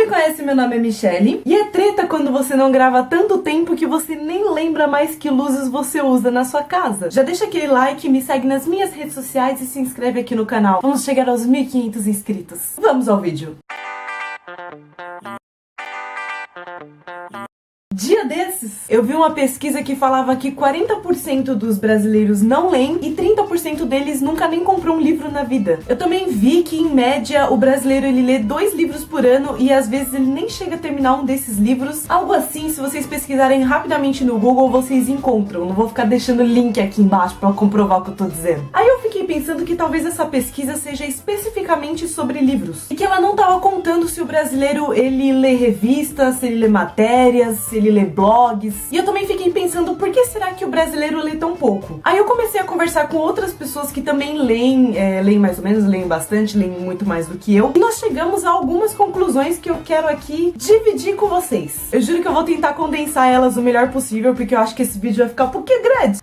me conhece, meu nome é Michelle. E é treta quando você não grava tanto tempo que você nem lembra mais que luzes você usa na sua casa. Já deixa aquele like, me segue nas minhas redes sociais e se inscreve aqui no canal. Vamos chegar aos 1.500 inscritos. Vamos ao vídeo. Dia desses, eu vi uma pesquisa que falava que 40% dos brasileiros não leem e 30% deles nunca nem comprou um livro na vida. Eu também vi que, em média, o brasileiro ele lê 2 livros por ano e às vezes ele nem chega a terminar um desses livros. Algo assim, se vocês pesquisarem rapidamente no Google, vocês encontram. Não vou ficar deixando link aqui embaixo pra comprovar o que eu tô dizendo. Aí eu fiquei pensando que talvez essa pesquisa seja especificamente sobre livros. E que ela não tava contando se o brasileiro ele lê revistas, se ele lê matérias, se ele lê blogs. E eu também fiquei pensando, por que será que o brasileiro lê tão pouco? Aí eu comecei a conversar com outras pessoas que também leem, leem mais ou menos, leem bastante, leem muito mais do que eu. E nós chegamos a algumas conclusões que eu quero aqui dividir com vocês. Eu juro que eu vou tentar condensar elas o melhor possível, porque eu acho que esse vídeo vai ficar um pouquinho grande.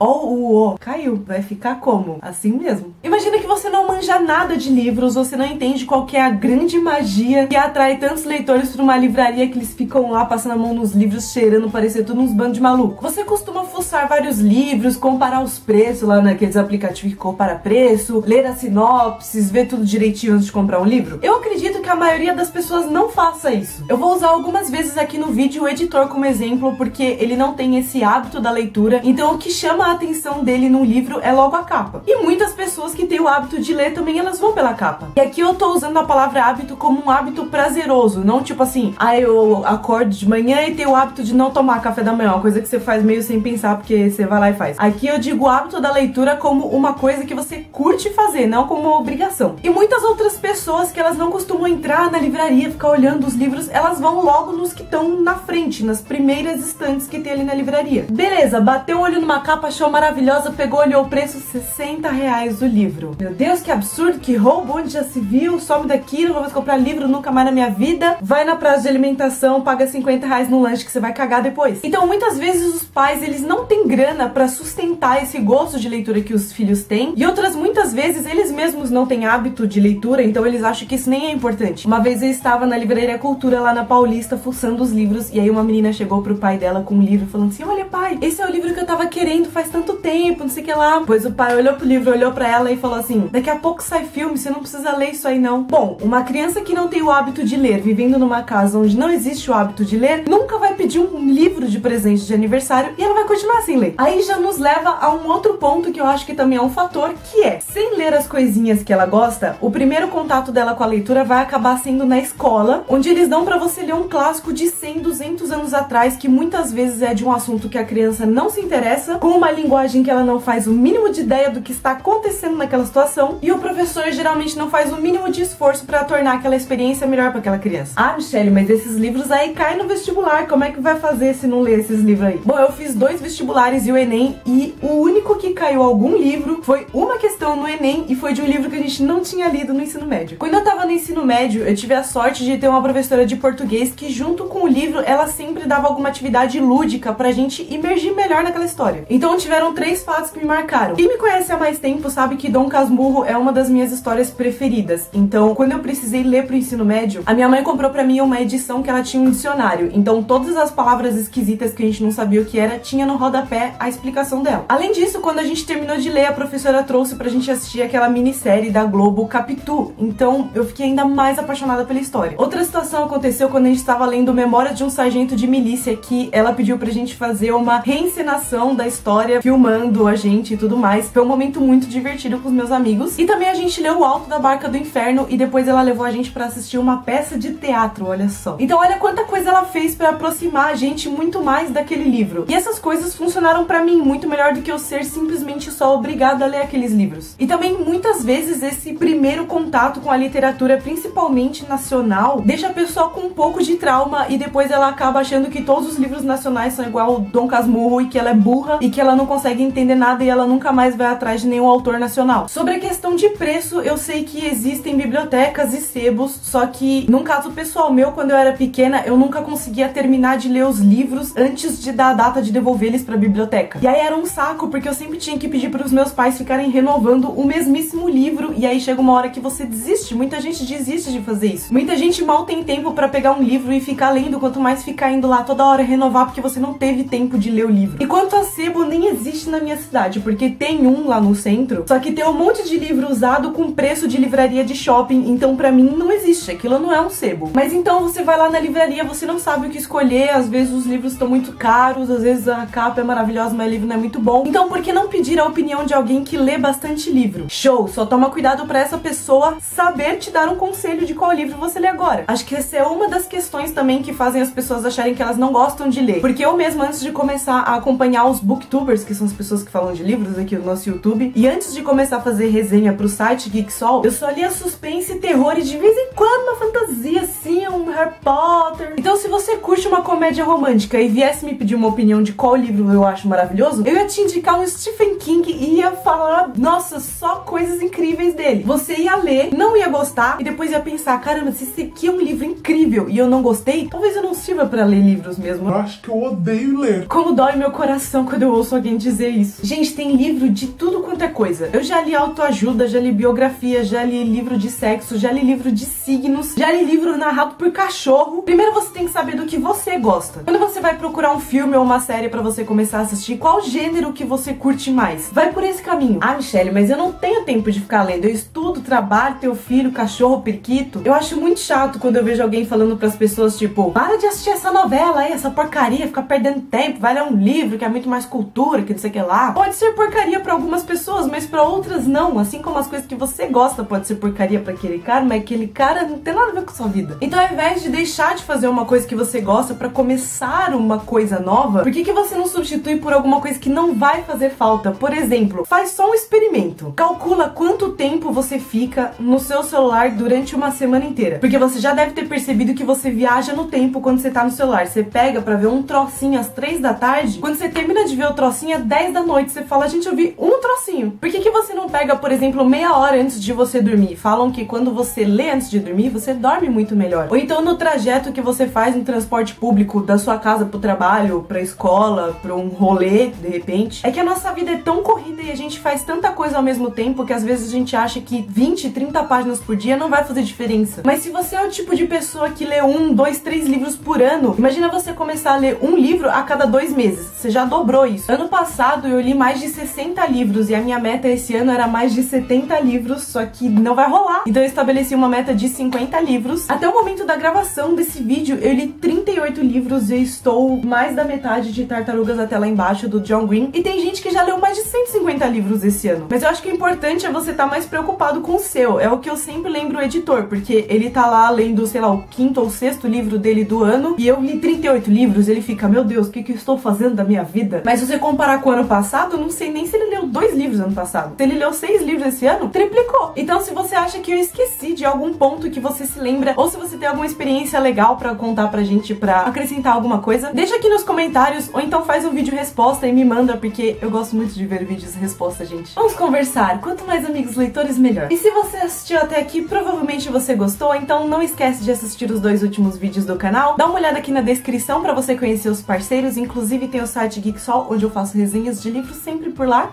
Caiu. Vai ficar como? Assim mesmo. Imagina que você não manja nada de livros, você não entende qual que é a grande magia que atrai tantos leitores para uma livraria que eles ficam lá passando a mão nos livros, cheirando, parecer tudo uns bandos de maluco. Você costuma fuçar vários livros, comparar os preços lá naqueles aplicativos que compara preço, ler as sinopses, ver tudo direitinho antes de comprar um livro? Eu acredito que a maioria das pessoas não faça isso. Eu vou usar algumas vezes aqui no vídeo o editor como exemplo, porque ele não tem esse hábito da leitura, então o que chama a atenção dele num livro é logo a capa. E muitas pessoas que têm o hábito de ler também, elas vão pela capa. E aqui eu tô usando a palavra hábito como um hábito prazeroso, não tipo assim, eu acordo de manhã e tenho o hábito de não tomar café da manhã, uma coisa que você faz meio sem pensar, porque você vai lá e faz. Aqui eu digo o hábito da leitura como uma coisa que você curte fazer, não como uma obrigação. E muitas outras pessoas que elas não costumam entrar na livraria, ficar olhando os livros, elas vão logo nos que estão na frente, nas primeiras estantes que tem ali na livraria. Beleza, bateu o olho numa capa, achou maravilhosa, pegou, olhou o preço, R$60 o livro. Meu Deus, que absurdo, que roubo, onde já se viu, some daqui, não vou mais comprar livro nunca mais na minha vida. Vai na praça de alimentação, paga R$50 no lanche que você vai cagar depois. Então muitas vezes os pais eles não têm grana pra sustentar esse gosto de leitura que os filhos têm, e outras muitas vezes eles mesmos não têm hábito de leitura, então eles acham que isso nem é importante. Uma vez eu estava na livraria Cultura lá na Paulista fuçando os livros, e aí uma menina chegou pro pai dela com um livro falando assim: olha pai, esse é o livro que eu tava querendo faz tanto tempo, não sei o que lá. Pois o pai olhou pro livro, olhou pra ela e falou assim: daqui a pouco sai filme, você não precisa ler isso aí não. Bom, uma criança que não tem o hábito de ler, vivendo numa casa onde não existe o hábito de ler, nunca vai pedir um livro de presente de aniversário e ela vai continuar sem ler. Aí já nos leva a um outro ponto que eu acho que também é um fator, que é, sem ler as coisinhas que ela gosta, o primeiro contato dela com a leitura vai acabar sendo na escola, onde eles dão pra você ler um clássico de 100, 200 anos atrás, que muitas vezes é de um assunto que a criança não se interessa, com uma linguagem que ela não faz o mínimo de ideia do que está acontecendo naquela situação, e o professor geralmente não faz o mínimo de esforço pra tornar aquela experiência melhor pra aquela criança. Ah, Michelle, mas esses livros aí caem no vestibular, como é que vai fazer se não ler esses livros aí? Bom, eu fiz 2 vestibulares e o Enem, e o único que caiu algum livro foi uma questão no Enem, e foi de um livro que a gente não tinha lido no ensino médio. Quando eu tava no ensino médio, eu tive a sorte de ter uma professora de português que, junto com o livro, ela sempre dava alguma atividade lúdica pra gente imergir melhor naquela história. Então tiveram 3 fatos que me marcaram. Quem me conhece há mais tempo sabe que Dom Casmurro é uma das minhas histórias preferidas. Então, quando eu precisei ler pro ensino médio, a minha mãe comprou pra mim uma edição que ela tinha um dicionário. Então, todas as palavras esquisitas que a gente não sabia o que era, tinha no rodapé a explicação dela. Além disso, quando a gente terminou de ler, a professora trouxe pra gente assistir aquela minissérie da Globo, Capitu. Então, eu fiquei ainda mais apaixonada pela história. Outra situação aconteceu quando a gente estava lendo Memória de um Sargento de Milícia, que ela pediu pra gente fazer uma reencenação da história, filmando a gente e tudo mais. Foi um momento muito divertido com os meus amigos. E também a gente leu O Alto da Barca do Inferno, e depois ela levou a gente pra assistir uma peça de teatro, olha só. Então, olha quanta coisa ela fez pra aproximar a gente muito mais daquele livro. E essas coisas funcionaram pra mim muito melhor do que eu ser simplesmente só obrigada a ler aqueles livros. E também, muitas vezes, esse primeiro contato com a literatura, principalmente nacional, deixa a pessoa com um pouco de trauma, e depois ela acaba achando que todos os livros nacionais são igual Dom Casmurro, e que ela é burra, e que ela não consegue entender nada, e ela nunca mais vai atrás de nenhum autor nacional. Sobre a questão de preço, eu sei que existem bibliotecas e sebos, só que, num caso pessoal meu, quando eu era pequena, eu nunca conseguia terminar de ler os livros antes de dar a data de devolver eles pra biblioteca. E aí era um saco, porque eu sempre tinha que pedir pros meus pais ficarem renovando o mesmíssimo livro, e aí chega uma hora que você desiste. Muita gente desiste de fazer isso. Muita gente mal tem tempo pra pegar um livro e ficar lendo, quanto mais ficar indo lá toda hora renovar, porque você não teve tempo de ler o livro. E quanto a sebo, nem existe na minha cidade, porque tem um lá no centro, só que tem um monte de livro usado com preço de livraria de shopping, então pra mim não existe, aquilo não é um sebo. Mas então você vai lá na livraria, você não sabe o que escolher, às vezes os livros estão muito caros, às vezes a capa é maravilhosa, mas o livro não é muito bom. Então por que não pedir a opinião de alguém que lê bastante livro? Show! Só toma cuidado pra essa pessoa saber te dar um conselho de qual livro você lê agora. Acho que essa é uma das questões também que fazem as pessoas acharem que elas não gostam de ler. Porque eu mesma, antes de começar a acompanhar os booktubers, que são as pessoas que falam de livros aqui no nosso YouTube, e antes de começar a fazer resenha pro site Geeksol, eu só lia suspense e terror e de vez em quando uma fantasia, assim, um Harry Potter. Então se você curte uma comédia romântica e viesse me pedir uma opinião de qual livro eu acho maravilhoso, eu ia te indicar um Stephen King e ia falar, nossa, só coisas incríveis dele. Você ia ler, não ia gostar e depois ia pensar, caramba, se esse aqui é um livro incrível e eu não gostei, talvez eu não sirva pra ler livros mesmo. Eu acho que eu odeio ler. Como dói meu coração quando eu ouço alguém dizer isso. Gente, tem livro de tudo quanto é coisa. Eu já li autoajuda, já li biografia, já li livro de sexo, já li livro de signos, já li livro narrado por cachorro. Primeiro você tem que saber do que você gosta. Quando você vai procurar um filme ou uma série pra você começar a assistir, qual gênero que você curte mais? Vai por esse caminho. Ah, Michelle, mas eu não tenho tempo de ficar lendo. Eu estudo, trabalho, tenho filho, cachorro, periquito. Eu acho muito chato quando eu vejo alguém falando pras pessoas, tipo, para de assistir essa novela aí, essa porcaria, fica perdendo tempo, vai ler um livro que é muito mais cultura, que não sei o que lá. Pode ser porcaria pra algumas pessoas, mas pra outras não. Assim como as coisas que você gosta pode ser porcaria pra aquele cara, mas aquele cara não tem nada a ver com a sua vida. Então, ao invés de deixar de fazer uma coisa que você gosta pra começar uma coisa nova, por que você não substitui por alguma coisa que não vai fazer falta? Por exemplo, faz só um experimento. Calcula quanto tempo você fica no seu celular durante uma semana inteira. Porque você já deve ter percebido que você viaja no tempo quando você tá no celular. Você pega pra ver um trocinho às 3 da tarde, quando você termina de ver o trocinho às 10 da noite, você fala, gente, eu vi um trocinho. Por que você não pega, por exemplo, meia hora antes de você dormir? Falam que quando você lê antes de dormir, você dorme muito melhor. Ou então no trajeto que você faz no transporte público, da sua casa pro trabalho, pra escola, pra um rolê, de repente. É que a nossa vida é tão corrida e a gente faz tanta coisa ao mesmo tempo que às vezes a gente acha que 20, 30 páginas por dia não vai fazer diferença. Mas se você é o tipo de pessoa que lê 1, 2, 3 livros por ano, imagina você começar a ler um livro a cada 2 meses. Você já dobrou isso. Ano passado eu li mais de 60 livros e a minha meta esse ano era mais de 70 livros, só que não vai rolar. Então eu estabeleci uma meta de 50 livros. Até o momento da gravação desse vídeo, eu li 38 livros e estou mais da metade de Tartarugas até lá embaixo, do John Green. E tem gente que já leu mais de 150 livros esse ano. Mas eu acho que o importante é você estar mais preocupado com o seu. É o que eu sempre lembro o editor, porque ele tá lá lendo, sei lá, o 5º ou 6º livro dele do ano, e eu li 38 livros, ele fica, meu Deus, o que eu estou fazendo da minha vida? Mas se você comparar com o ano passado, eu não sei nem se ele leu 2 livros ano passado. Se ele leu 6 livros esse ano, triplicou. Então se você acha que eu esqueci de algum ponto que você se lembra, ou se você tem alguma experiência legal pra contar pra gente, pra acrescentar alguma coisa, deixa aqui nos comentários, ou então faz um vídeo resposta e me manda, porque eu gosto muito de ver vídeos resposta, gente. Vamos conversar, quanto mais amigos leitores, melhor. E se você assistiu até aqui, provavelmente você gostou, então não esquece de assistir os 2 últimos vídeos do canal. Dá uma olhada aqui na descrição pra você conhecer os parceiros, inclusive tem o site Geeksol, onde eu faço resenhas de livros sempre por lá.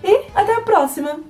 E até a próxima!